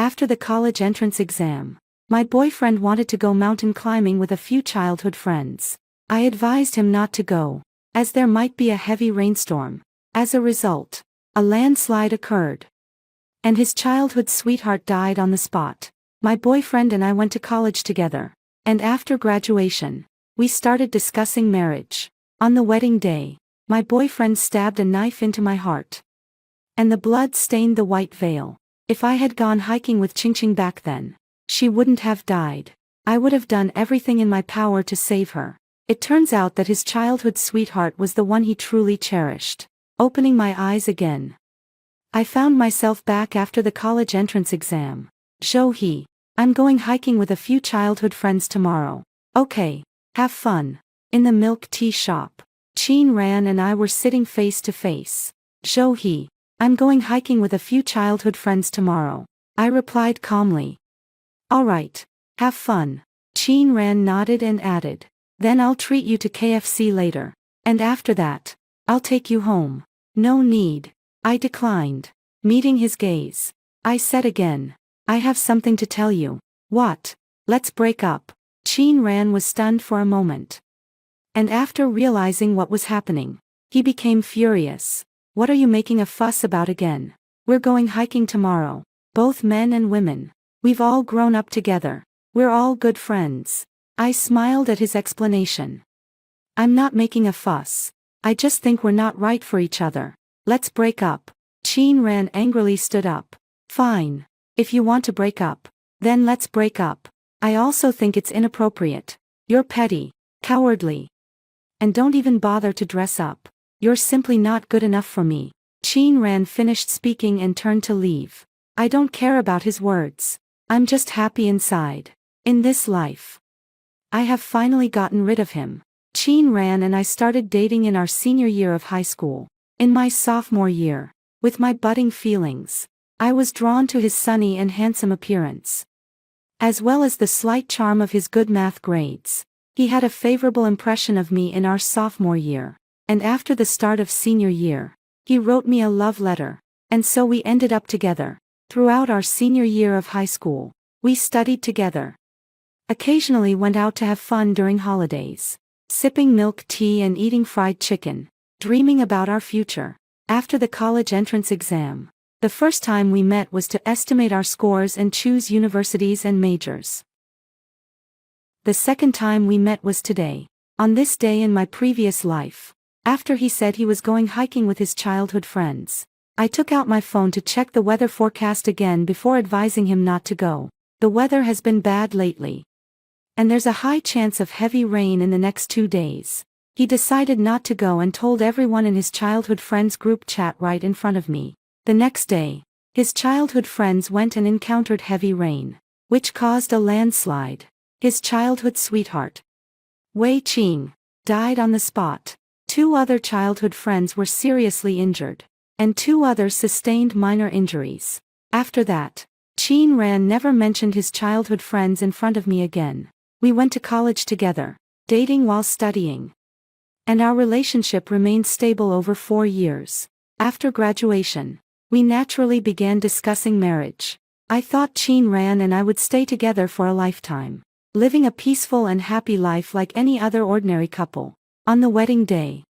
After the college entrance exam, my boyfriend wanted to go mountain climbing with a few childhood friends. I advised him not to go, as there might be a heavy rainstorm. As a result, a landslide occurred, and his childhood sweetheart died on the spot. My boyfriend and I went to college together, and after graduation, we started discussing marriage. On the wedding day, my boyfriend stabbed a knife into my heart, and the blood stained the white veil. If I had gone hiking with Ching back then, she wouldn't have died. I would have done everything in my power to save her. It turns out that his childhood sweetheart was the one he truly cherished. Opening my eyes again, I found myself back after the college entrance exam. I'm going hiking with a few childhood friends tomorrow. Okay, have fun. In the milk tea shop, Chin Ran and I were sitting face to face. I'm going hiking with a few childhood friends tomorrow, I replied calmly. Alright, have fun. Chin Ran nodded and added, then I'll treat you to KFC later. And after that, I'll take you home. No need. I declined. Meeting his gaze, I said again, I have something to tell you. What? Let's break up. Chin Ran was stunned for a moment, and after realizing what was happening, he became furious. What are you making a fuss about again? We're going hiking tomorrow. Both men and women. We've all grown up together. We're all good friends. I smiled at his explanation. I'm not making a fuss. I just think we're not right for each other. Let's break up. Chin Ran angrily stood up. Fine. If you want to break up, then let's break up. I also think it's inappropriate. You're petty, cowardly, and don't even bother to dress up. You're simply not good enough for me. Chin Ran finished speaking and turned to leave. I don't care about his words. I'm just happy inside. In this life, I have finally gotten rid of him. Chin Ran and I started dating in our senior year of high school. In my sophomore year, with my budding feelings, I was drawn to his sunny and handsome appearance, as well as the slight charm of his good math grades. He had a favorable impression of me in our sophomore year, and after the start of senior year, he wrote me a love letter, and so we ended up together. Throughout our senior year of high school, we studied together, occasionally went out to have fun during holidays, sipping milk tea and eating fried chicken, dreaming about our future. After the college entrance exam, the first time we met was to estimate our scores and choose universities and majors. The second time we met was today, on this day in my previous life. After he said he was going hiking with his childhood friends, I took out my phone to check the weather forecast again before advising him not to go. The weather has been bad lately, and there's a high chance of heavy rain in the next 2 days. He decided not to go and told everyone in his childhood friends group chat right in front of me. The next day, his childhood friends went and encountered heavy rain, which caused a landslide. His childhood sweetheart, Wei Qing, died on the spot. 2 other childhood friends were seriously injured, and 2 others sustained minor injuries. After that, Chin Ran never mentioned his childhood friends in front of me again. We went to college together, dating while studying, and our relationship remained stable over 4 years. After graduation, we naturally began discussing marriage. I thought Chin Ran and I would stay together for a lifetime, living a peaceful and happy life like any other ordinary couple. On the wedding day,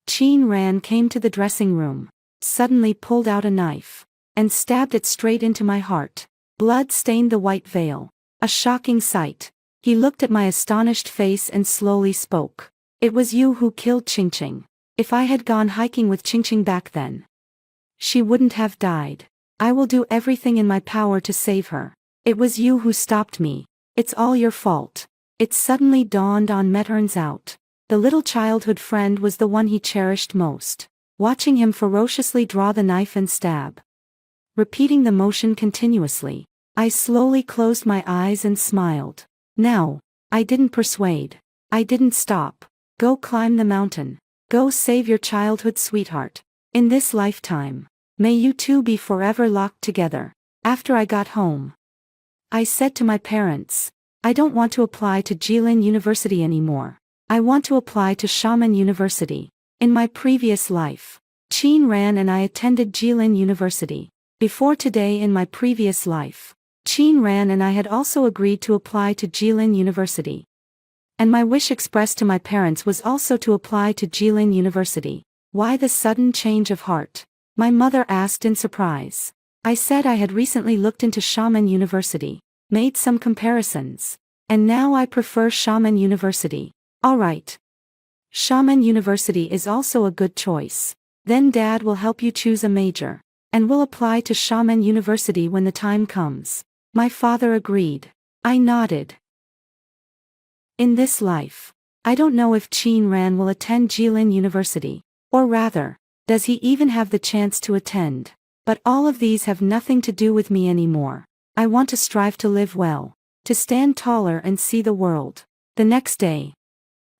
Chin Ran came to the dressing room, suddenly pulled out a knife, and stabbed it straight into my heart. Blood stained the white veil. A shocking sight. He looked at my astonished face and slowly spoke. It was you who killed Ching. If I had gone hiking with Ching back then, she wouldn't have died. I will do everything in my power to save her. It was you who stopped me. It's all your fault. It suddenly dawned on me, turns out, the little childhood friend was the one he cherished most. Watching him ferociously draw the knife and stab, repeating the motion continuously, I slowly closed my eyes and smiled. Now, I didn't persuade. I didn't stop. Go climb the mountain. Go save your childhood sweetheart. In this lifetime, may you two be forever locked together. After I got home, I said to my parents, I don't want to apply to Jilin University anymore. I want to apply to Xiamen University. In my previous life, Chin Ran and I attended Jilin University. Before today, in my previous life, Qin Ran and I had also agreed to apply to Jilin University. And my wish expressed to my parents was also to apply to Jilin University. Why the sudden change of heart? My mother asked in surprise. I said I had recently looked into Shaman University, made some comparisons, and now I prefer Shaman University. Alright. Shaman University is also a good choice. Then Dad will help you choose a major, and will apply to Shaman University when the time comes. My father agreed. I nodded. In this life, I don't know if Qin Ran will attend Jilin University, or rather, does he even have the chance to attend? But all of these have nothing to do with me anymore. I want to strive to live well, to stand taller and see the world. The next day,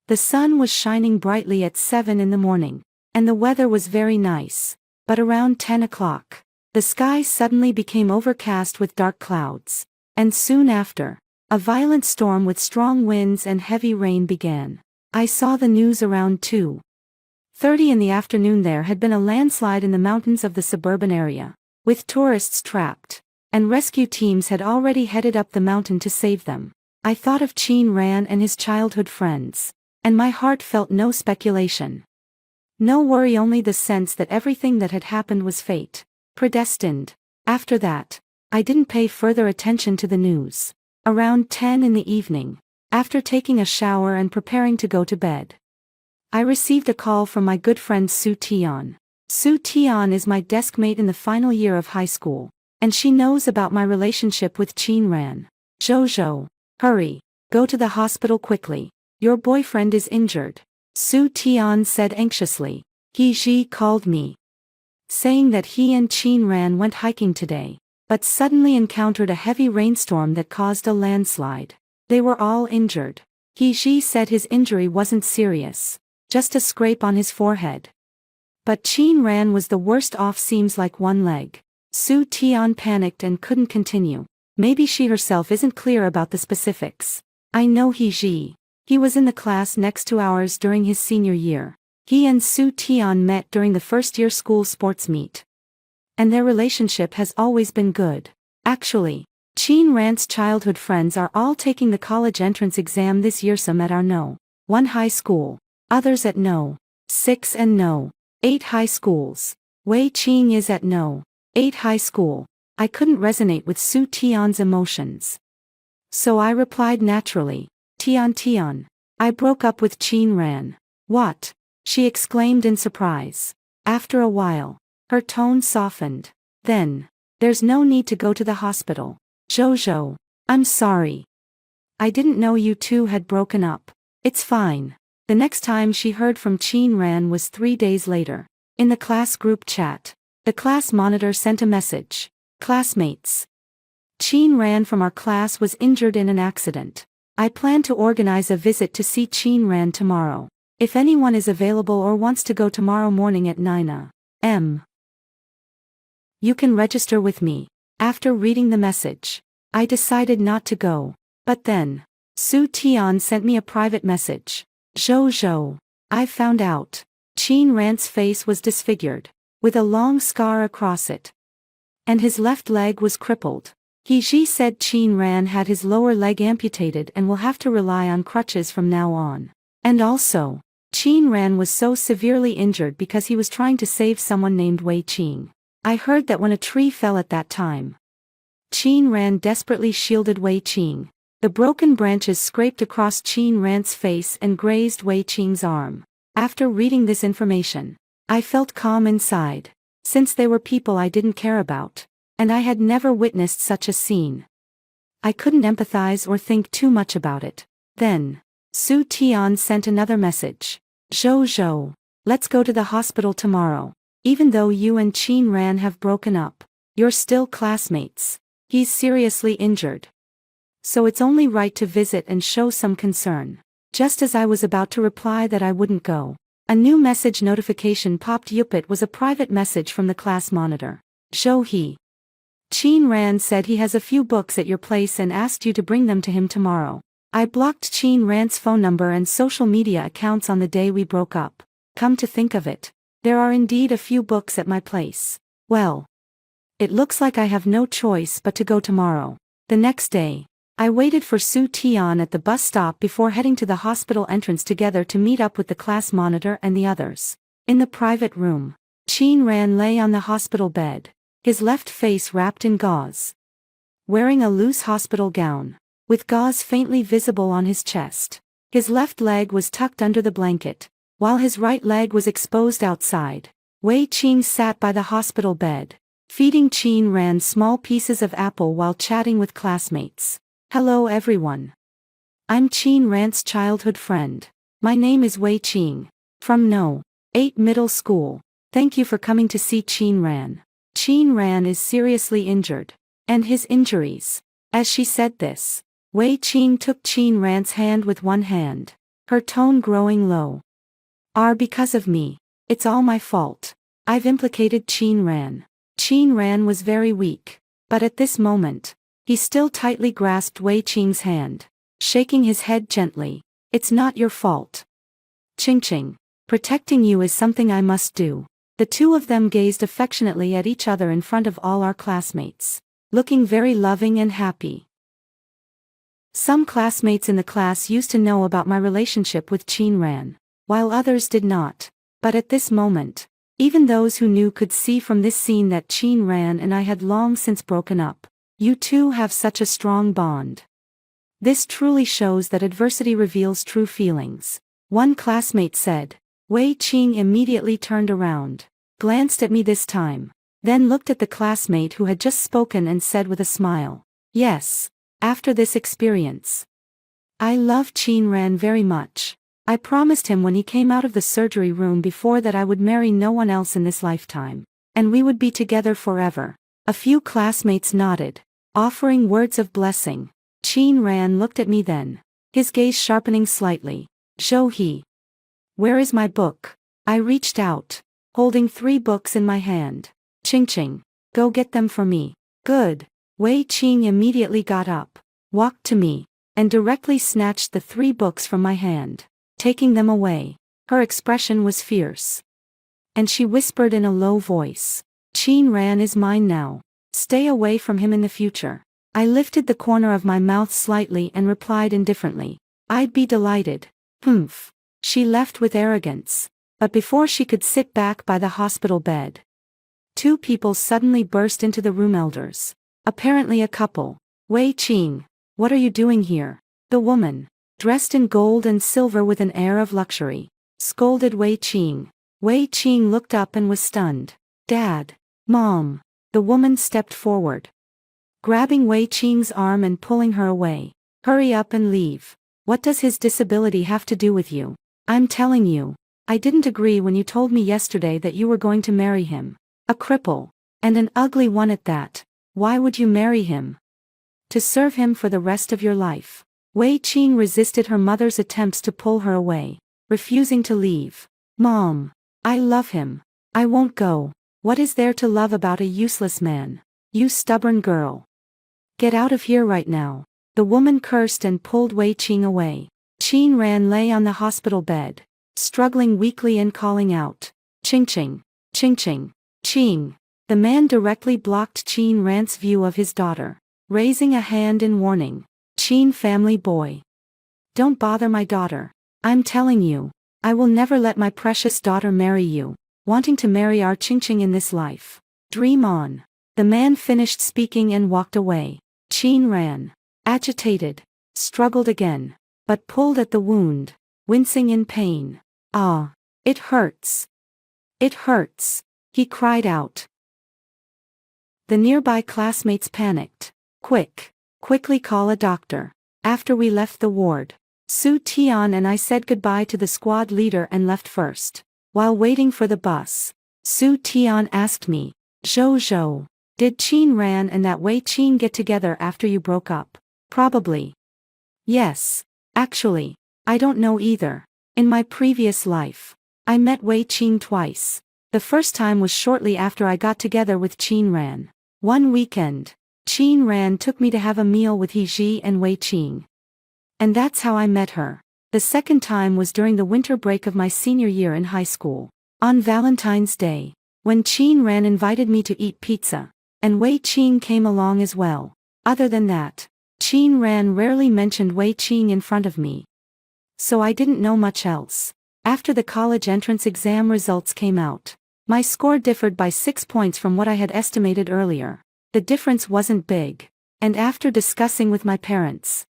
the sun was shining brightly at 7 in the morning, and the weather was very nice. But around 10 o'clock, the sky suddenly became overcast with dark clouds, and soon after, a violent storm with strong winds and heavy rain began. I saw the news around 2:30 in the afternoon. There had been a landslide in the mountains of the suburban area, with tourists trapped, and rescue teams had already headed up the mountain to save them. I thought of Qin Ran and his childhood friends, and my heart felt no speculation. No worry, only the sense that everything that had happened was fate, predestined. After that, I didn't pay further attention to the news. Around 10 in the evening, after taking a shower and preparing to go to bed, I received a call from my good friend Su Tian. Su Tian is my desk mate in the final year of high school, and she knows about my relationship with Qin Ran. Jojo, hurry, go to the hospital quickly. Your boyfriend is injured, Su Tian said anxiously. He Ji called me, saying that he and Qin Ran went hiking today, but suddenly encountered a heavy rainstorm that caused a landslide. They were all injured. He Ji said his injury wasn't serious, just a scrape on his forehead. But Qin Ran was the worst off, seems like one leg. Su Tian panicked and couldn't continue. Maybe she herself isn't clear about the specifics. I know He Ji. He was in the class next to ours during his senior year. He and Su Tian met during the first-year school sports meet, and their relationship has always been good. Actually, Qin Ran's childhood friends are all taking the college entrance exam this year, some at our No. 1 high school, others at No. 6 and No. 8 high schools. Wei Qing is at No. 8 high school. I couldn't resonate with Su Tian's emotions, so I replied naturally, Tian, I broke up with Qin Ran. What? She exclaimed in surprise. After a while, her tone softened. Then, there's no need to go to the hospital. Jojo, I'm sorry. I didn't know you two had broken up. It's fine. The next time she heard from Qin Ran was 3 days later. In the class group chat, the class monitor sent a message. Classmates, Qin Ran from our class was injured in an accident. I plan to organize a visit to see Qin Ran tomorrow. If anyone is available or wants to go tomorrow morning at 9 a.m., you can register with me. After reading the message, I decided not to go. But then, Su Tian sent me a private message. Jojo, I found out. Qin Ran's face was disfigured, with a long scar across it, and his left leg was crippled. He Ji said Qin Ran had his lower leg amputated and will have to rely on crutches from now on. And also, Qin Ran was so severely injured because he was trying to save someone named Wei Qing. I heard that when a tree fell at that time, Qin Ran desperately shielded Wei Qing. The broken branches scraped across Qin Ran's face and grazed Wei Qing's arm. After reading this information, I felt calm inside, since they were people I didn't care about, and I had never witnessed such a scene. I couldn't empathize or think too much about it. Then, Su Tian sent another message. Jojo, let's go to the hospital tomorrow. Even though you and Qin Ran have broken up, you're still classmates. He's seriously injured, so it's only right to visit and show some concern. Just as I was about to reply that I wouldn't go, a new message notification popped up. It was a private message from the class monitor. He. Qin Ran said he has a few books at your place and asked you to bring them to him tomorrow. I blocked Qin Ran's phone number and social media accounts on the day we broke up. Come to think of it, there are indeed a few books at my place. Well, it looks like I have no choice but to go tomorrow. The next day, I waited for Su Tian at the bus stop before heading to the hospital entrance together to meet up with the class monitor and the others. In the private room, Qin Ran lay on the hospital bed, his left face wrapped in gauze. Wearing a loose hospital gown, with gauze faintly visible on his chest, his left leg was tucked under the blanket, while his right leg was exposed outside. Wei Qing sat by the hospital bed, feeding Qin Ran small pieces of apple while chatting with classmates. "Hello everyone. I'm Qin Ran's childhood friend. My name is Wei Qing. From No. 8 Middle School. Thank you for coming to see Qin Ran. Qin Ran is seriously injured. And his injuries." As she said this, Wei Qing took Qin Ran's hand with one hand, her tone growing low. "Are because of me. It's all my fault. I've implicated Qin Ran." Qin Ran was very weak, but at this moment, he still tightly grasped Wei Qing's hand, shaking his head gently. "It's not your fault. Qing, protecting you is something I must do." The two of them gazed affectionately at each other in front of all our classmates, looking very loving and happy. Some classmates in the class used to know about my relationship with Qin Ran, while others did not. But at this moment, even those who knew could see from this scene that Qin Ran and I had long since broken up. "You two have such a strong bond. This truly shows that adversity reveals true feelings," one classmate said. Wei Qing immediately turned around, glanced at me this time, then looked at the classmate who had just spoken and said with a smile, "Yes, after this experience, I love Qin Ran very much. I promised him when he came out of the surgery room before that I would marry no one else in this lifetime, and we would be together forever." A few classmates nodded, offering words of blessing. Qin Ran looked at me then, his gaze sharpening slightly. "Zhou He. Where is my book?" I reached out, holding 3 books in my hand. "Qing, go get them for me." "Good." Wei Qing immediately got up, walked to me, and directly snatched the 3 books from my hand, taking them away. Her expression was fierce. And she whispered in a low voice, "Qin Ran is mine now. Stay away from him in the future." I lifted the corner of my mouth slightly and replied indifferently, "I'd be delighted." "Humph." She left with arrogance. But before she could sit back by the hospital bed, 2 people suddenly burst into the room. Elders. Apparently a couple. "Wei Qing, what are you doing here?" The woman, dressed in gold and silver with an air of luxury, scolded Wei Qing. Wei Qing looked up and was stunned. "Dad. Mom." The woman stepped forward, grabbing Wei Qing's arm and pulling her away. "Hurry up and leave. What does his disability have to do with you? I'm telling you, I didn't agree when you told me yesterday that you were going to marry him. A cripple. And an ugly one at that. Why would you marry him? To serve him for the rest of your life." Wei Qing resisted her mother's attempts to pull her away, refusing to leave. "Mom, I love him. I won't go. What is there to love about a useless man? You stubborn girl. Get out of here right now." The woman cursed and pulled Wei Qing away. Qin Ran lay on the hospital bed, struggling weakly and calling out, "Qing, Qing." The man directly blocked Qin Ran's view of his daughter, raising a hand in warning. "Qin family boy. Don't bother my daughter. I'm telling you, I will never let my precious daughter marry you, wanting to marry our Qing in this life. Dream on." The man finished speaking and walked away. Qin Ran, agitated, struggled again, but pulled at the wound, wincing in pain. "Ah, it hurts. It hurts," he cried out. The nearby classmates panicked. Quickly call a doctor." After we left the ward, Su Tian and I said goodbye to the squad leader and left first. While waiting for the bus, Su Tian asked me, Zhou, did Qin Ran and that Wei Qing get together after you broke up?" "Probably. Yes. Actually, I don't know either. In my previous life, I met Wei Qing twice. The first time was shortly after I got together with Qin Ran. One weekend, Qin Ran took me to have a meal with He Ji and Wei Qing. And that's how I met her. The second time was during the winter break of my senior year in high school. On Valentine's Day, when Qin Ran invited me to eat pizza, and Wei Qing came along as well. Other than that, Qin Ran rarely mentioned Wei Qing in front of me. So I didn't know much else. After the college entrance exam results came out, my score differed by 6 points from what I had estimated earlier. The difference wasn't big. And after discussing with my parents,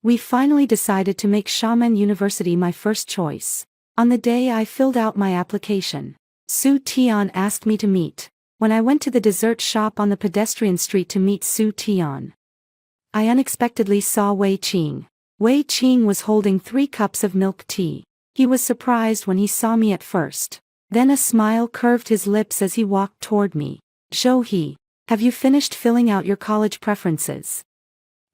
we finally decided to make Xiamen University my first choice. On the day I filled out my application, Su Tian asked me to meet. When I went to the dessert shop on the pedestrian street to meet Su Tian, I unexpectedly saw Wei Qing. Wei Qing was holding 3 cups of milk tea. He was surprised when he saw me at first. Then a smile curved his lips as he walked toward me. "Zhou He, have you finished filling out your college preferences?"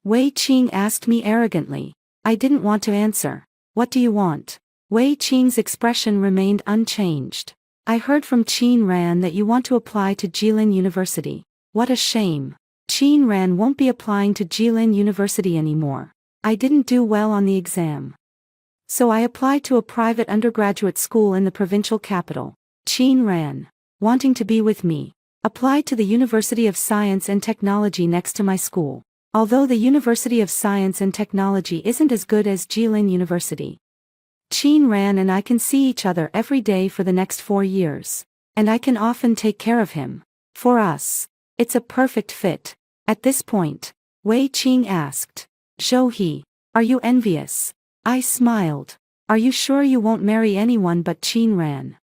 Wei Qing asked me arrogantly. I didn't want to answer. "What do you want?" Wei Qing's expression remained unchanged. "I heard from Qin Ran that you want to apply to Jilin University." What a shame. Qin Ran won't be applying to Jilin University anymore. I didn't do well on the exam, so I applied to a private undergraduate school in the provincial capital. Qin Ran, wanting to be with me, applied to the University of Science and Technology next to my school. Although the University of Science and Technology isn't as good as Jilin University, Qin Ran and I can see each other every day for the next 4 years, and I can often take care of him. For us, it's a perfect fit. At this point, Wei Qing asked, "Zhou He, are you envious?" I smiled. "Are you sure you won't marry anyone but Qin Ran?"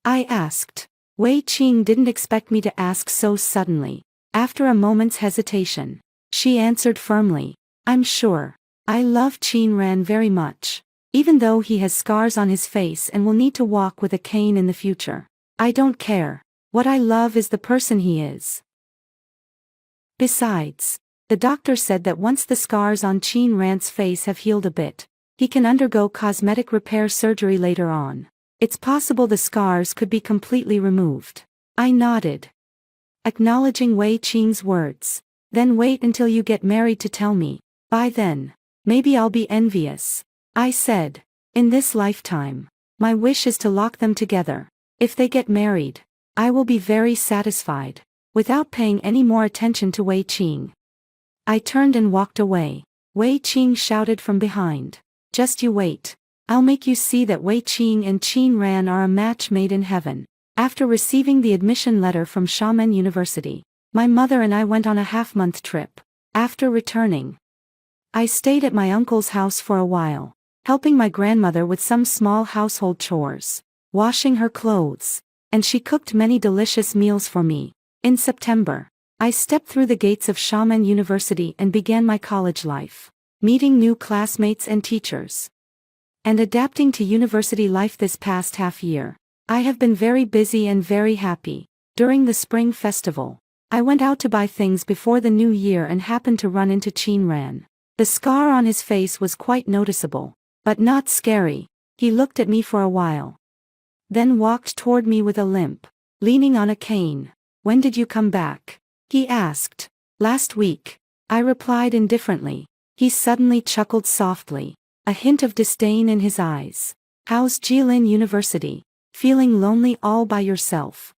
I asked. Wei Qing didn't expect me to ask so suddenly. After a moment's hesitation, she answered firmly, "I'm sure. I love Qin Ran very much. Even though he has scars on his face and will need to walk with a cane in the future, I don't care. What I love is the person he is." Besides, the doctor said that once the scars on Qin Ran's face have healed a bit, he can undergo cosmetic repair surgery later on. It's possible the scars could be completely removed. I nodded, acknowledging Wei Qing's words. "Then wait until you get married to tell me. By then, maybe I'll be envious," I said. "In this lifetime, my wish is to lock them together. If they get married, I will be very satisfied." Without paying any more attention to Wei Qing, I turned and walked away. Wei Qing shouted from behind, "Just you wait. I'll make you see that Wei Qing and Qin Ran are a match made in heaven." After receiving the admission letter from Xiamen University, my mother and I went on a half-month trip. After returning, I stayed at my uncle's house for a while, helping my grandmother with some small household chores, washing her clothes, and she cooked many delicious meals for me. In September, I stepped through the gates of Xiamen University and began my college life, meeting new classmates and teachers, and adapting to university life. This past half year, I have been very busy and very happy. During the spring festival, I went out to buy things before the new year and happened to run into Qin Ran. The scar on his face was quite noticeable, but not scary. He looked at me for a while, then walked toward me with a limp, leaning on a cane. "When did you come back?" he asked. "Last week," I replied indifferently. He suddenly chuckled softly, a hint of disdain in his eyes. "How's Jilin University? Feeling lonely all by yourself?"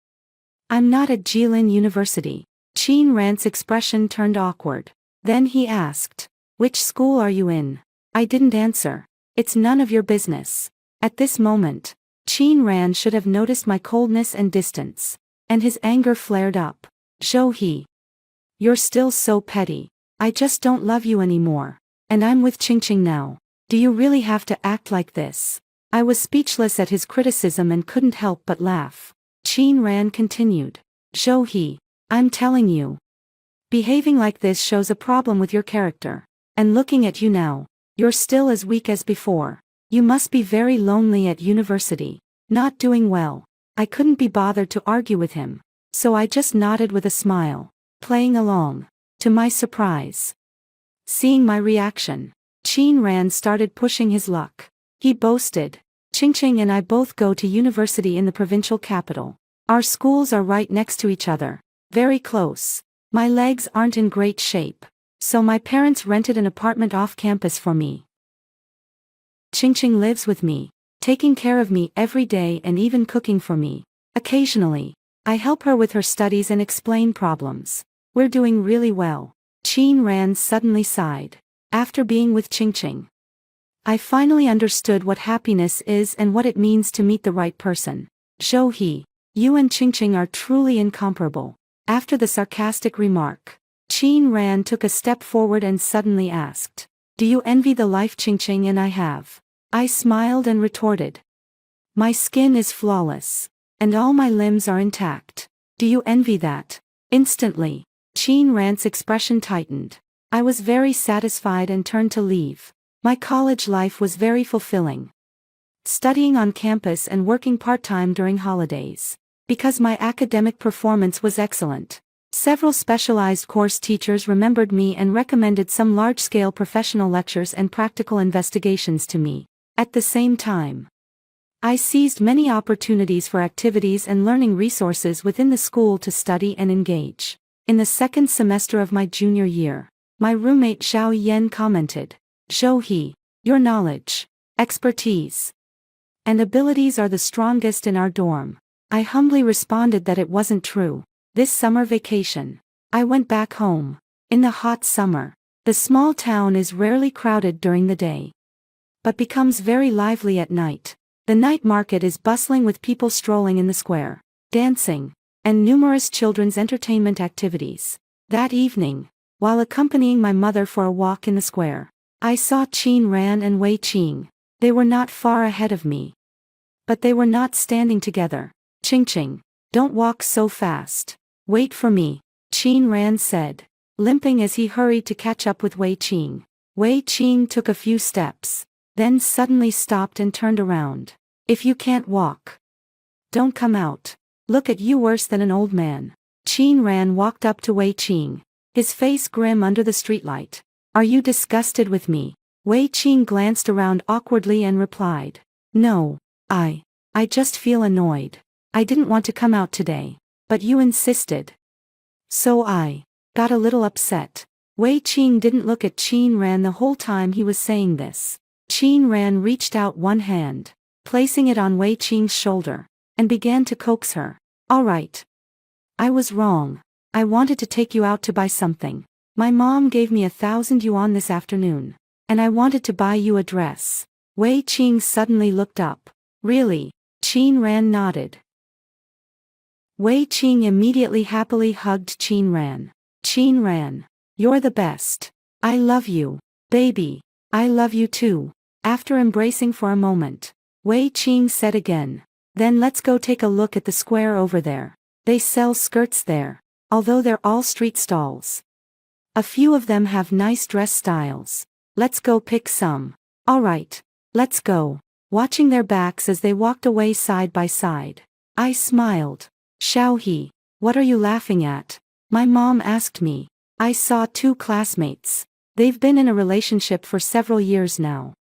"I'm not at Jilin University." Qin Ran's expression turned awkward. Then he asked, "Which school are you in?" I didn't answer. "It's none of your business." At this moment, Qin Ran should have noticed my coldness and distance, and his anger flared up. "Zhou He, you're still so petty. I just don't love you anymore, and I'm with Qingqing now. Do you really have to act like this?" I was speechless at his criticism and couldn't help but laugh. Qin Ran continued, "Zhou He, I'm telling you, behaving like this shows a problem with your character. And looking at you now, you're still as weak as before. You must be very lonely at university, not doing well." I couldn't be bothered to argue with him, so I just nodded with a smile, playing along. To my surprise, seeing my reaction, Qin Ran started pushing his luck. He boasted, "Qingqing and I both go to university in the provincial capital. Our schools are right next to each other, very close. My legs aren't in great shape, so my parents rented an apartment off campus for me. Qingqing lives with me, taking care of me every day and even cooking for me. Occasionally, I help her with her studies and explain problems. We're doing really well." Qin Ran suddenly sighed. After being with Qingqing, I finally understood what happiness is and what it means to meet the right person. Zhou He, you and Qingqing are truly incomparable. After the sarcastic remark, Qin Ran took a step forward and suddenly asked, do you envy the life Qingqing and I have? I smiled and retorted, my skin is flawless, and all my limbs are intact. Do you envy that? Instantly, Qin Ran's expression tightened. I was very satisfied and turned to leave. My college life was very fulfilling, studying on campus and working part-time during holidays. Because my academic performance was excellent, several specialized course teachers remembered me and recommended some large-scale professional lectures and practical investigations to me. At the same time, I seized many opportunities for activities and learning resources within the school to study and engage. In the second semester of my junior year, my roommate Xiao Yan commented, Zhou He, your knowledge, expertise, and abilities are the strongest in our dorm. I humbly responded that it wasn't true. This summer vacation, I went back home. In the hot summer, the small town is rarely crowded during the day, but becomes very lively at night. The night market is bustling with people strolling in the square, dancing, and numerous children's entertainment activities. That evening, while accompanying my mother for a walk in the square, I saw Qin Ran and Wei Qing. They were not far ahead of me, but they were not standing together. Qingqing, don't walk so fast. Wait for me, Qin Ran said, limping as he hurried to catch up with Wei Qing. Wei Qing took a few steps, then suddenly stopped and turned around. If you can't walk, don't come out. Look at you, worse than an old man. Qin Ran walked up to Wei Qing, his face grim under the streetlight. Are you disgusted with me? Wei Qing glanced around awkwardly and replied, no, I just feel annoyed. I didn't want to come out today, but you insisted, so I got a little upset. Wei Qing didn't look at Qin Ran the whole time he was saying this. Qin Ran reached out one hand, placing it on Wei Qing's shoulder, and began to coax her. All right. I was wrong. I wanted to take you out to buy something. My mom gave me 1,000 yuan this afternoon, and I wanted to buy you a dress. Wei Qing suddenly looked up. Really? Qin Ran nodded. Wei Qing immediately happily hugged Qin Ran. Qin Ran, you're the best. I love you, baby. I love you too. After embracing for a moment, Wei Qing said again, then let's go take a look at the square over there. They sell skirts there, although they're all street stalls. A few of them have nice dress styles. Let's go pick some. All right, let's go. Watching their backs as they walked away side by side, I smiled. Xiao He, what are you laughing at? My mom asked me. I saw two classmates. They've been in a relationship for several years now,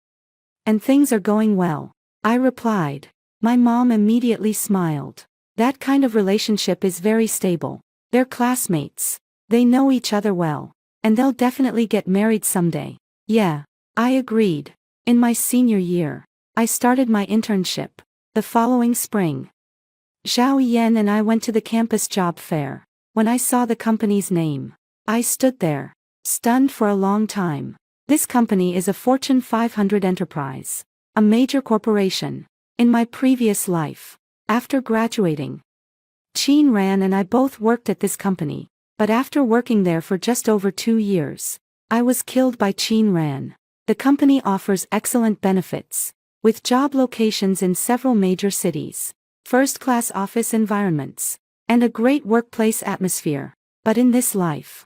and things are going well. I replied. My mom immediately smiled. That kind of relationship is very stable. They're classmates. They know each other well, and they'll definitely get married someday. Yeah, I agreed. In my senior year, I started my internship. The following spring, Zhao Yan and I went to the campus job fair. When I saw the company's name, I stood there, stunned for a long time. This company is a Fortune 500 enterprise, a major corporation. In my previous life, after graduating, Qin Ran and I both worked at this company, but after working there for just over 2 years, I was killed by Qin Ran. The company offers excellent benefits, with job locations in several major cities, first-class office environments, and a great workplace atmosphere. But in this life,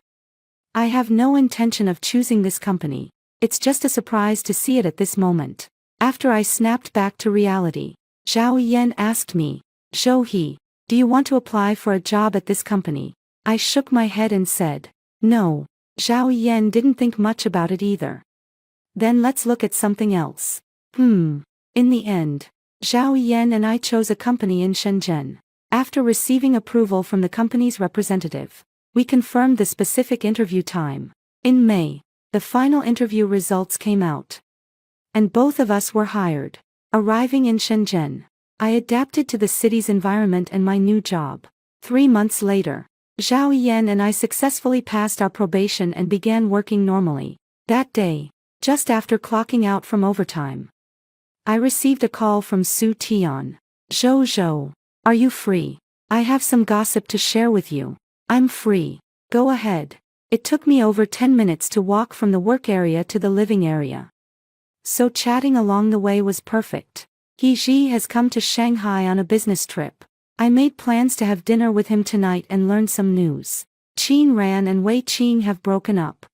I have no intention of choosing this company. It's just a surprise to see it at this moment. After I snapped back to reality, Zhao Yan asked me, Zhou He, do you want to apply for a job at this company? I shook my head and said, no. Zhao Yan didn't think much about it either. Then let's look at something else. In the end, Zhao Yan and I chose a company in Shenzhen. After receiving approval from the company's representative, we confirmed the specific interview time. In May, the final interview results came out, and both of us were hired. Arriving in Shenzhen, I adapted to the city's environment and my new job. 3 months later, Zhao Yan and I successfully passed our probation and began working normally. That day, just after clocking out from overtime, I received a call from Su Tian. "Zhou Zhou, are you free? I have some gossip to share with you." "I'm free. Go ahead." It took me over 10 minutes to walk from the work area to the living area. So chatting along the way was perfect. He Ji has come to Shanghai on a business trip. I made plans to have dinner with him tonight and learn some news. Qin Ran and Wei Qing have broken up.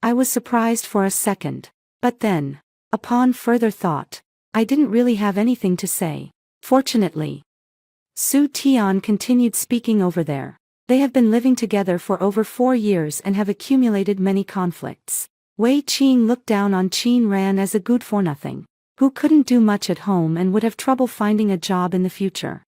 I was surprised for a second. But then, upon further thought, I didn't really have anything to say. Fortunately, Su Tian continued speaking over there. They have been living together for over 4 years and have accumulated many conflicts. Wei Qing looked down on Qin Ran as a good-for-nothing, who couldn't do much at home and would have trouble finding a job in the future,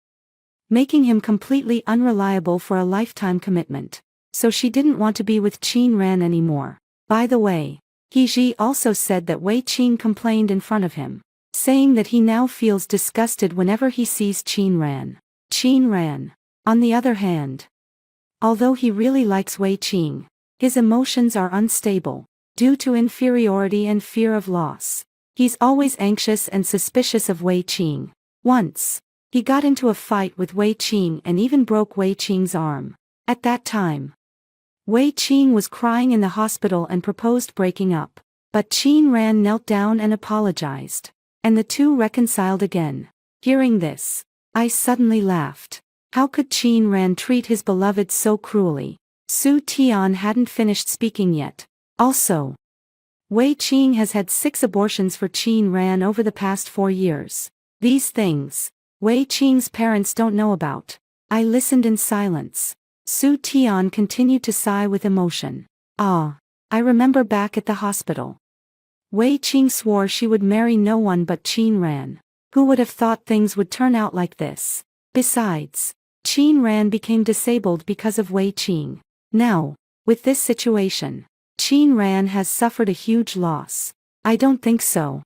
making him completely unreliable for a lifetime commitment. So she didn't want to be with Qin Ran anymore. By the way, He Ji also said that Wei Qing complained in front of him, saying that he now feels disgusted whenever he sees Qin Ran. Qin Ran, on the other hand, although he really likes Wei Qing, his emotions are unstable, due to inferiority and fear of loss. He's always anxious and suspicious of Wei Qing. Once, he got into a fight with Wei Qing and even broke Wei Qing's arm. At that time, Wei Qing was crying in the hospital and proposed breaking up. But Qin Ran knelt down and apologized, and the two reconciled again. Hearing this, I suddenly laughed. How could Qin Ran treat his beloved so cruelly? Su Tian hadn't finished speaking yet. Also, Wei Qing has had 6 abortions for Qin Ran over the past 4 years. These things, Wei Qing's parents don't know about. I listened in silence. Su Tian continued to sigh with emotion. "Ah, I remember back at the hospital. Wei Qing swore she would marry no one but Qin Ran. Who would have thought things would turn out like this? Besides, Qin Ran became disabled because of Wei Qing. Now, with this situation, Qin Ran has suffered a huge loss." "I don't think so.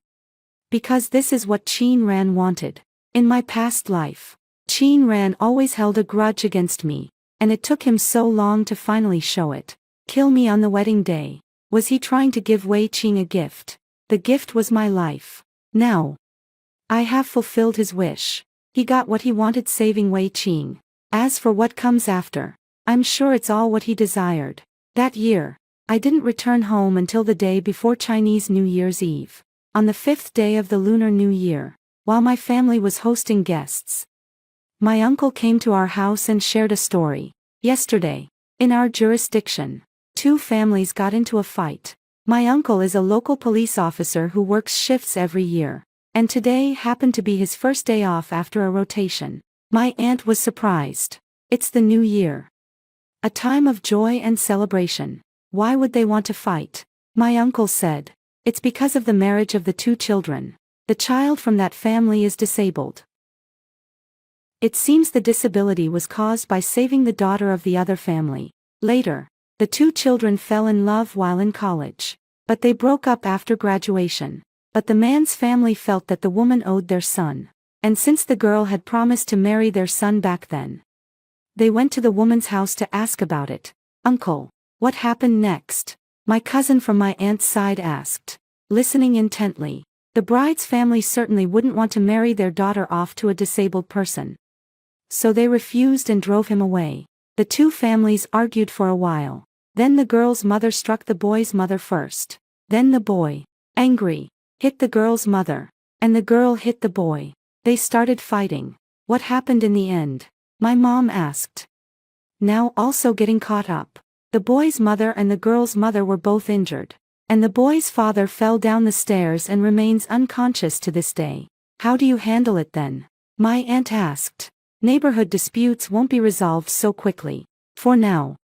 Because this is what Qin Ran wanted. In my past life, Qin Ran always held a grudge against me, and it took him so long to finally show it. Kill me on the wedding day. Was he trying to give Wei Qing a gift? The gift was my life. Now, I have fulfilled his wish. He got what he wanted, saving Wei Qing. As for what comes after, I'm sure it's all what he desired." That year, I didn't return home until the day before Chinese New Year's Eve. On the 5th day of the Lunar New Year, while my family was hosting guests, my uncle came to our house and shared a story. Yesterday, in our jurisdiction, 2 families got into a fight. My uncle is a local police officer who works shifts every year, and today happened to be his first day off after a rotation. My aunt was surprised. It's the new year, a time of joy and celebration. Why would they want to fight? My uncle said, "It's because of the marriage of the 2 children. The child from that family is disabled. It seems the disability was caused by saving the daughter of the other family. Later, the 2 children fell in love while in college. But they broke up after graduation. But the man's family felt that the woman owed their son. And since the girl had promised to marry their son back then, they went to the woman's house to ask about it." "Uncle, what happened next?" my cousin from my aunt's side asked, listening intently. "The bride's family certainly wouldn't want to marry their daughter off to a disabled person. So they refused and drove him away. The 2 families argued for a while. Then the girl's mother struck the boy's mother first. Then the boy, angry, hit the girl's mother. And the girl hit the boy. They started fighting." "What happened in the end?" my mom asked, now also getting caught up. "The boy's mother and the girl's mother were both injured. And the boy's father fell down the stairs and remains unconscious to this day." "How do you handle it then?" my aunt asked. "Neighborhood disputes won't be resolved so quickly. For now,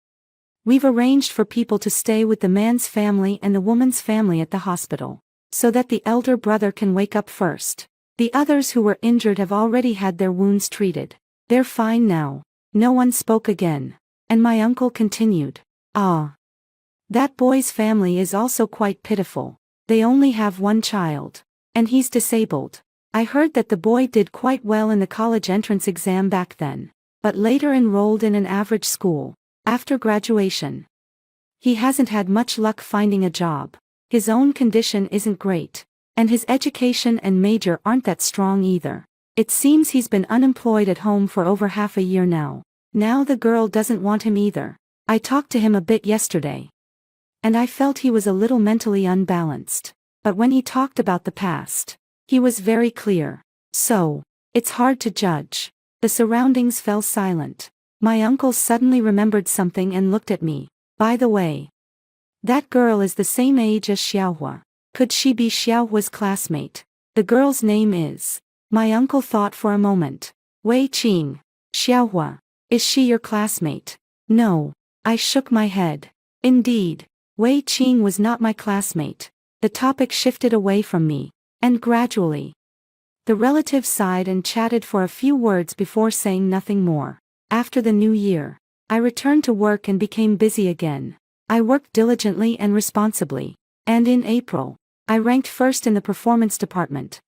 we've arranged for people to stay with the man's family and the woman's family at the hospital, so that the elder brother can wake up first. The others who were injured have already had their wounds treated. They're fine now." No one spoke again, and my uncle continued, "Ah, that boy's family is also quite pitiful. They only have 1 child, and he's disabled. I heard that the boy did quite well in the college entrance exam back then. but later enrolled in an average school. After graduation, he hasn't had much luck finding a job. His own condition isn't great, and his education and major aren't that strong either. It seems he's been unemployed at home for over half a year now. Now the girl doesn't want him either. I talked to him a bit yesterday, and I felt he was a little mentally unbalanced. But when he talked about the past, he was very clear. So, it's hard to judge. The surroundings fell silent. My uncle suddenly remembered something and looked at me. By the way, that girl is the same age as Xiaohua. Could she be Xiaohua's classmate? The girl's name is. My uncle thought for a moment. Wei Qing. Xiaohua. Is she your classmate? No. I shook my head. Indeed, Wei Qing was not my classmate. The topic shifted away from me, and gradually, the relatives sighed and chatted for a few words before saying nothing more. After the new year, I returned to work and became busy again. I worked diligently and responsibly, and in April, I ranked first in the performance department.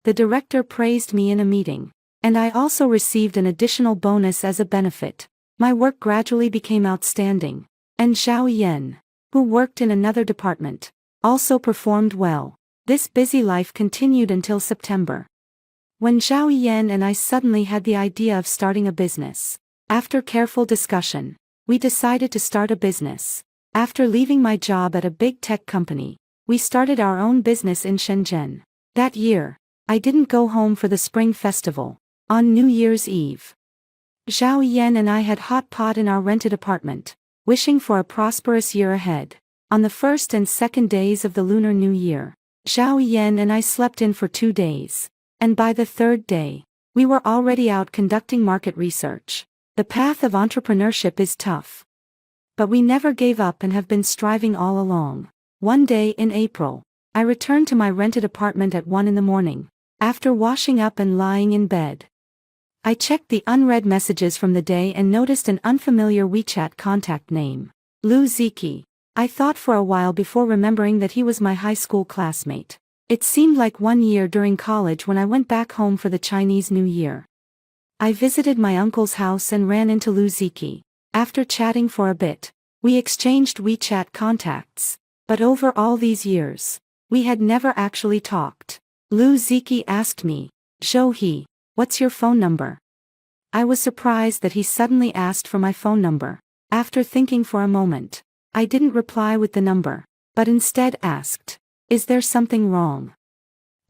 The director praised me in a meeting, and I also received an additional bonus as a benefit. My work gradually became outstanding, and Zhao Yan, who worked in another department, also performed well. This busy life continued until September, when Zhao Yan and I suddenly had the idea of starting a business. After careful discussion, we decided to start a business. After leaving my job at a big tech company, we started our own business in Shenzhen. That year, I didn't go home for the Spring Festival. On New Year's Eve, Zhao Yan and I had hot pot in our rented apartment, wishing for a prosperous year ahead. On the first and second days of the Lunar New Year, Zhao Yan and I slept in for 2 days, and by the third day, we were already out conducting market research. The path of entrepreneurship is tough, but we never gave up and have been striving all along. One day in April, I returned to my rented apartment at 1 in the morning. After washing up and lying in bed, I checked the unread messages from the day and noticed an unfamiliar WeChat contact name. Lu Ziki. I thought for a while before remembering that he was my high school classmate. It seemed like 1 year during college when I went back home for the Chinese New Year. I visited my uncle's house and ran into Lu Ziki. After chatting for a bit, we exchanged WeChat contacts. But over all these years, we had never actually talked. Lu Ziki asked me, "Zhou He, what's your phone number?" I was surprised that he suddenly asked for my phone number. After thinking for a moment, I didn't reply with the number, but instead asked, "Is there something wrong?"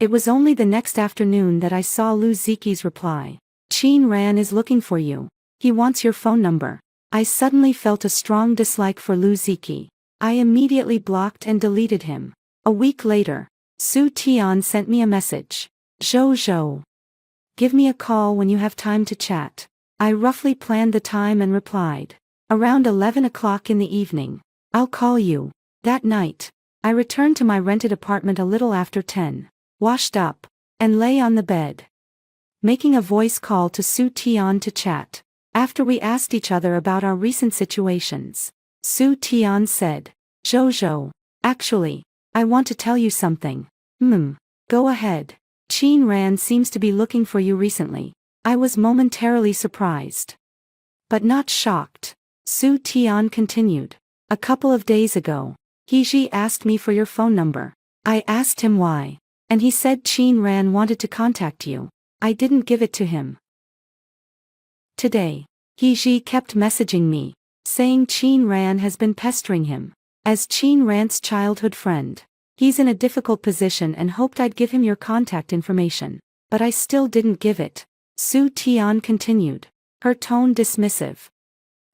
It was only the next afternoon that I saw Lu Ziki's reply. "Qin Ran is looking for you. He wants your phone number." I suddenly felt a strong dislike for Lu Ziki. I immediately blocked and deleted him. A week later, Su Tian sent me a message. Zhou, give me a call when you have time to chat." I roughly planned the time and replied, "Around 11 o'clock in the evening. I'll call you." That night, I returned to my rented apartment a little after 10, washed up, and lay on the bed, making a voice call to Su Tian to chat. After we asked each other about our recent situations, Su Tian said, "Zhou, actually, I want to tell you something." Go ahead. "Qin Ran seems to be looking for you recently." I was momentarily surprised, but not shocked. Su Tian continued, "A couple of days ago, He asked me for your phone number. I asked him why, and he said Qin Ran wanted to contact you. I didn't give it to him. Today, He kept messaging me, saying Qin Ran has been pestering him. As Qin Ran's childhood friend, he's in a difficult position and hoped I'd give him your contact information, but I still didn't give it." Su Tian continued, her tone dismissive.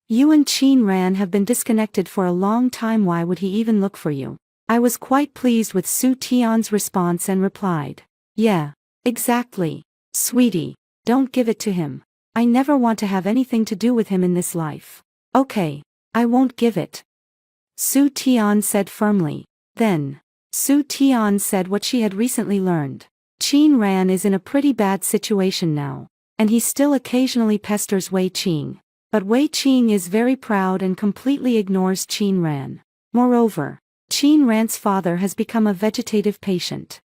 "You and Qin Ran have been disconnected for a long time. Why would he even look for you?" I was quite pleased with Su Tian's response and replied, "Yeah, exactly. Sweetie, don't give it to him. I never want to have anything to do with him in this life." "Okay, I won't give it," Su Tian said firmly. Then, Su Tian said what she had recently learned. Qin Ran is in a pretty bad situation now, and he still occasionally pesters Wei Qing. But Wei Qing is very proud and completely ignores Qin Ran. Moreover, Qin Ran's father has become a vegetative patient,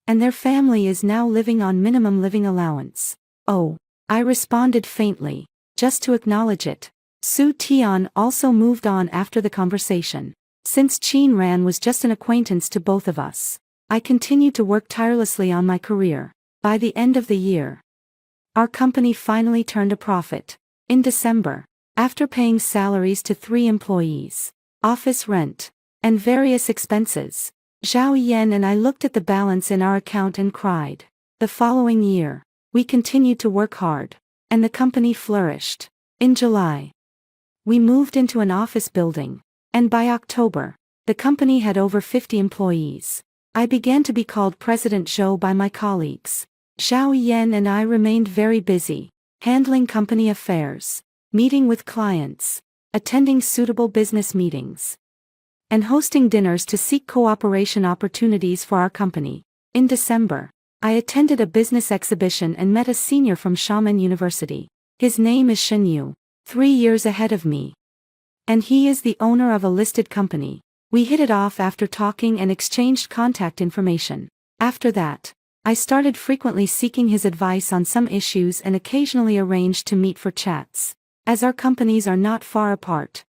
and their family is now living on minimum living allowance. Oh, I responded faintly, just to acknowledge it. Su Tian also moved on after the conversation. Since Qin Ran was just an acquaintance to both of us, I continued to work tirelessly on my career. By the end of the year, our company finally turned a profit. In December, after paying salaries to 3 employees, office rent, and various expenses, Zhao Yan and I looked at the balance in our account and cried. The following year, we continued to work hard, and the company flourished. In July, we moved into an office building, and by October, the company had over 50 employees. I began to be called President Zhou by my colleagues. Zhao Yan and I remained very busy, handling company affairs, meeting with clients, attending suitable business meetings, and hosting dinners to seek cooperation opportunities for our company. In December, I attended a business exhibition and met a senior from Xiamen University. His name is Shen Yu, 3 years ahead of me, and he is the owner of a listed company. We hit it off after talking and exchanged contact information. After that, I started frequently seeking his advice on some issues and occasionally arranged to meet for chats, as our companies are not far apart,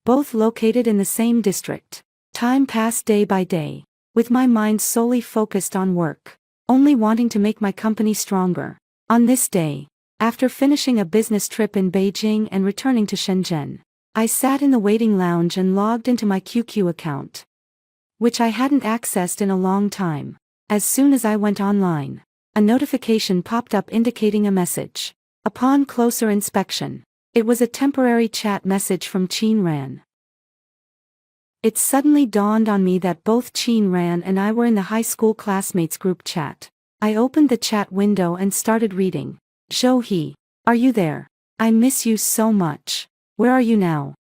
both located in the same district. Time passed day by day, with my mind solely focused on work, only wanting to make my company stronger. On this day, after finishing a business trip in Beijing and returning to Shenzhen, I sat in the waiting lounge and logged into my QQ account, which I hadn't accessed in a long time. As soon as I went online, a notification popped up indicating a message. Upon closer inspection, it was a temporary chat message from Qin Ran. It suddenly dawned on me that both Qin Ran and I were in the high school classmates group chat. I opened the chat window and started reading. Zhou He, are you there? I miss you so much. Where are you now?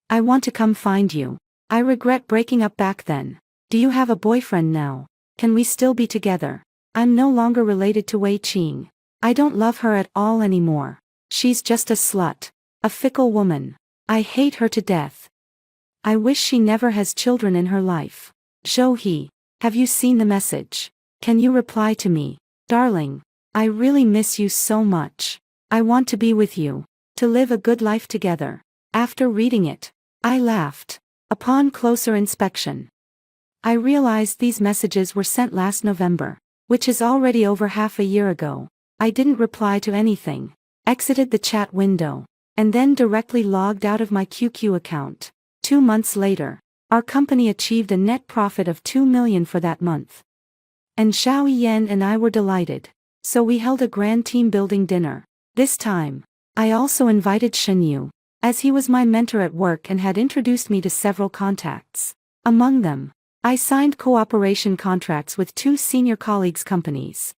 I want to come find you. I regret breaking up back then. Do you have a boyfriend now? Can we still be together? I'm no longer related to Wei Qing. I don't love her at all anymore. She's just a slut, a fickle woman. I hate her to death. I wish she never has children in her life. Zhou He, have you seen the message? Can you reply to me? Darling, I really miss you so much. I want to be with you, to live a good life together. After reading it, I laughed. Upon closer inspection, I realized these messages were sent last November, which is already over half a year ago. I didn't reply to anything, exited the chat window, and then directly logged out of my QQ account. 2 months later, our company achieved a net profit of 2 million for that month. And Xiao Yan and I were delighted, so we held a grand team building dinner. This time, I also invited Shen Yu, as he was my mentor at work and had introduced me to several contacts. Among them, I signed cooperation contracts with 2 senior colleagues' companies.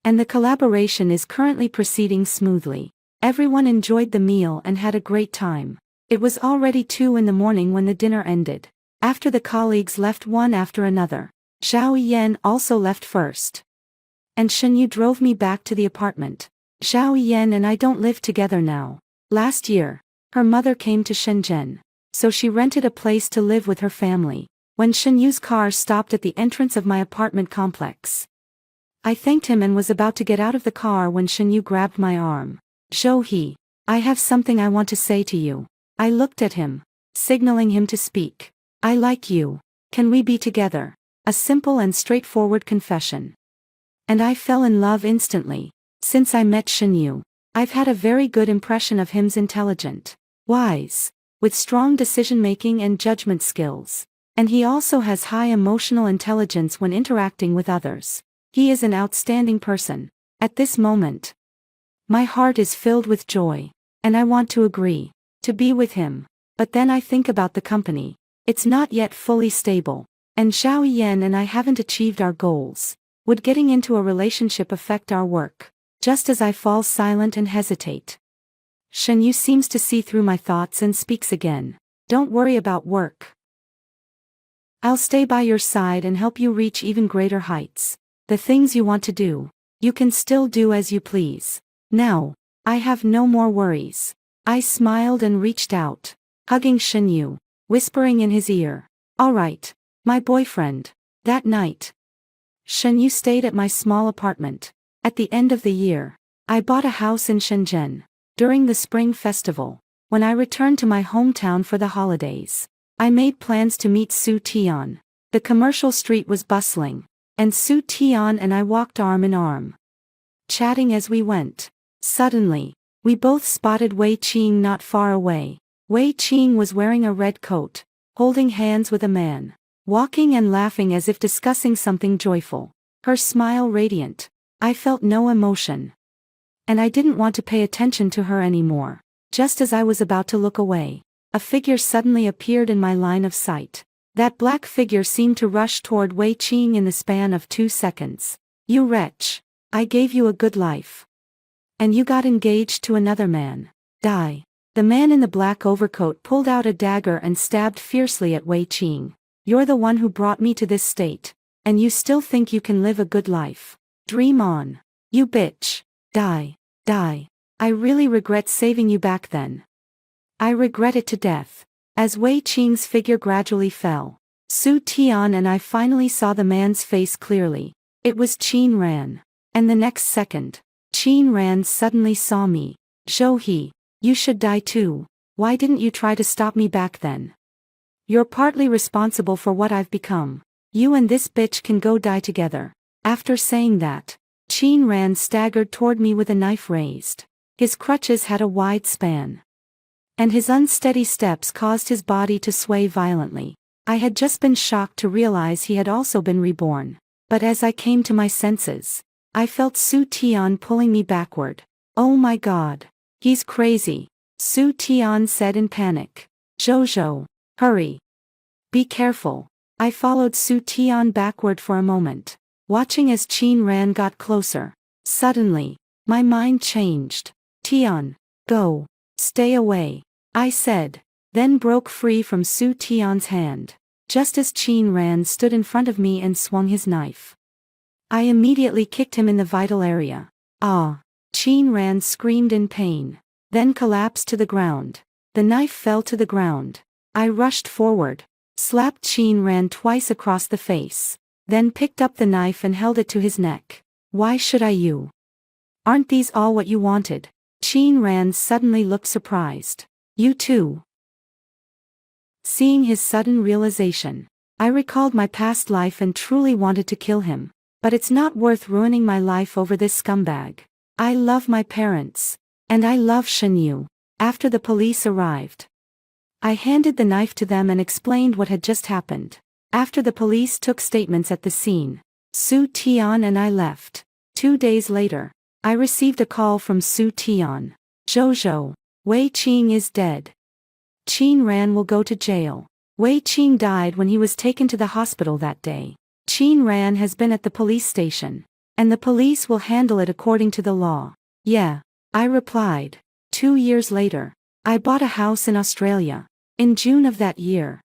And the collaboration is currently proceeding smoothly. Everyone enjoyed the meal and had a great time. It was already 2 in the morning when the dinner ended. After the colleagues left one after another, Zhao Yan also left first. And Shen Yu drove me back to the apartment. Zhao Yan and I don't live together now. Last year, her mother came to Shenzhen, so she rented a place to live with her family. When Shen Yu's car stopped at the entrance of my apartment complex, I thanked him and was about to get out of the car when Shen Yu grabbed my arm. Zhou He, I have something I want to say to you. I looked at him, signaling him to speak. I like you. Can we be together? A simple and straightforward confession. And I fell in love instantly. Since I met Shen Yu, I've had a very good impression of him's intelligent, wise, with strong decision-making and judgment skills. And he also has high emotional intelligence when interacting with others. He is an outstanding person. At this moment, my heart is filled with joy, and I want to agree to be with him. But then I think about the company. It's not yet fully stable, and Zhao Yan and I haven't achieved our goals. Would getting into a relationship affect our work? Just as I fall silent and hesitate, Shen Yu seems to see through my thoughts and speaks again. Don't worry about work. I'll stay by your side and help you reach even greater heights. The things you want to do, you can still do as you please. Now, I have no more worries. I smiled and reached out, hugging Shen Yu, whispering in his ear, all right, my boyfriend. That night, Shen Yu stayed at my small apartment. At the end of the year, I bought a house in Shenzhen. During the Spring Festival, when I returned to my hometown for the holidays, I made plans to meet Su Tian. The commercial street was bustling, and Su Tian and I walked arm in arm, chatting as we went. Suddenly, we both spotted Wei Qing not far away. Wei Qing was wearing a red coat, holding hands with a man, walking and laughing as if discussing something joyful. Her smile radiant. I felt no emotion, and I didn't want to pay attention to her anymore. Just as I was about to look away, a figure suddenly appeared in my line of sight. That black figure seemed to rush toward Wei Qing in the span of 2 seconds. You wretch! I gave you a good life, and you got engaged to another man. Die! The man in the black overcoat pulled out a dagger and stabbed fiercely at Wei Qing. You're the one who brought me to this state, and you still think you can live a good life. Dream on. You bitch. Die. Die. I really regret saving you back then. I regret it to death. As Wei Qing's figure gradually fell, Su Tian and I finally saw the man's face clearly. It was Qin Ran. And the next second, Qin Ran suddenly saw me. Zhou He, you should die too. Why didn't you try to stop me back then? You're partly responsible for what I've become. You and this bitch can go die together. After saying that, Qin Ran staggered toward me with a knife raised. His crutches had a wide span, and his unsteady steps caused his body to sway violently. I had just been shocked to realize he had also been reborn. But as I came to my senses, I felt Su Tian pulling me backward. Oh my god. He's crazy, Su Tian said in panic. Jojo, hurry. Be careful. I followed Su Tian backward for a moment, watching as Qin Ran got closer. Suddenly, my mind changed. Tian, go. Stay away, I said, then broke free from Su Tian's hand, just as Qin Ran stood in front of me and swung his knife. I immediately kicked him in the vital area. Ah! Qin Ran screamed in pain, then collapsed to the ground. The knife fell to the ground. I rushed forward, slapped Qin Ran twice across the face, then picked up the knife and held it to his neck. Why should I you? Aren't these all what you wanted? Qin Ran suddenly looked surprised. You too? Seeing his sudden realization, I recalled my past life and truly wanted to kill him. But it's not worth ruining my life over this scumbag. I love my parents. And I love Shenyu. After the police arrived, I handed the knife to them and explained what had just happened. After the police took statements at the scene, Su Tian and I left. 2 days later, I received a call from Su Tian. Jojo, Wei Qing is dead. Qin Ran will go to jail. Wei Qing died when he was taken to the hospital that day. Qin Ran has been at the police station, and the police will handle it according to the law. Yeah, I replied. 2 years later, I bought a house in Australia. In June of that year,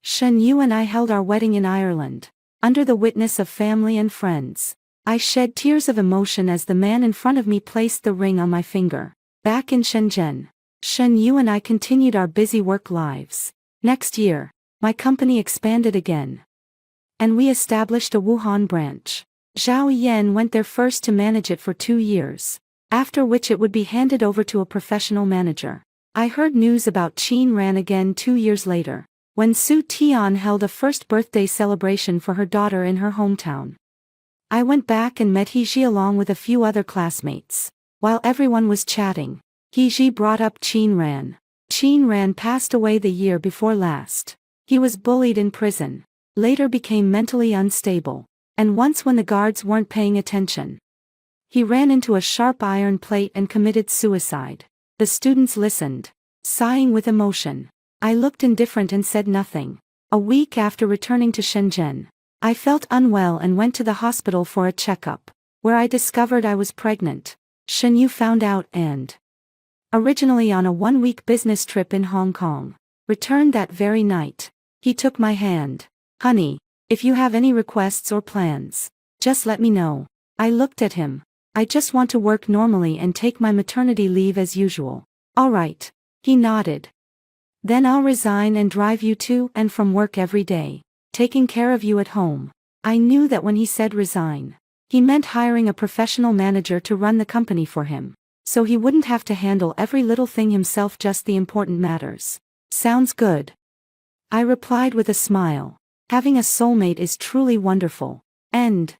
Shenyu and I held our wedding in Ireland, under the witness of family and friends. I shed tears of emotion as the man in front of me placed the ring on my finger. Back in Shenzhen, Shenyu and I continued our busy work lives. Next year, my company expanded again, and we established a Wuhan branch. Zhao Yan went there first to manage it for 2 years, after which it would be handed over to a professional manager. I heard news about Qin Ran again 2 years later, when Su Tian held a first birthday celebration for her daughter in her hometown. I went back and met Heji along with a few other classmates. While everyone was chatting, Heji brought up Qin Ran. Qin Ran passed away the year before last. He was bullied in prison, later became mentally unstable, and once when the guards weren't paying attention, he ran into a sharp iron plate and committed suicide. The students listened, sighing with emotion. I looked indifferent and said nothing. A week after returning to Shenzhen, I felt unwell and went to the hospital for a checkup, where I discovered I was pregnant. Shenyu found out and, originally on a 1-week business trip in Hong Kong, returned that very night. He took my hand. Honey, if you have any requests or plans, just let me know. I looked at him. I just want to work normally and take my maternity leave as usual. All right. He nodded. Then I'll resign and drive you to and from work every day, taking care of you at home. I knew that when he said resign, He meant hiring a professional manager to run the company for him, so he wouldn't have to handle every little thing himself, just the important matters. Sounds good. I replied with a smile. Having a soulmate is truly wonderful. End.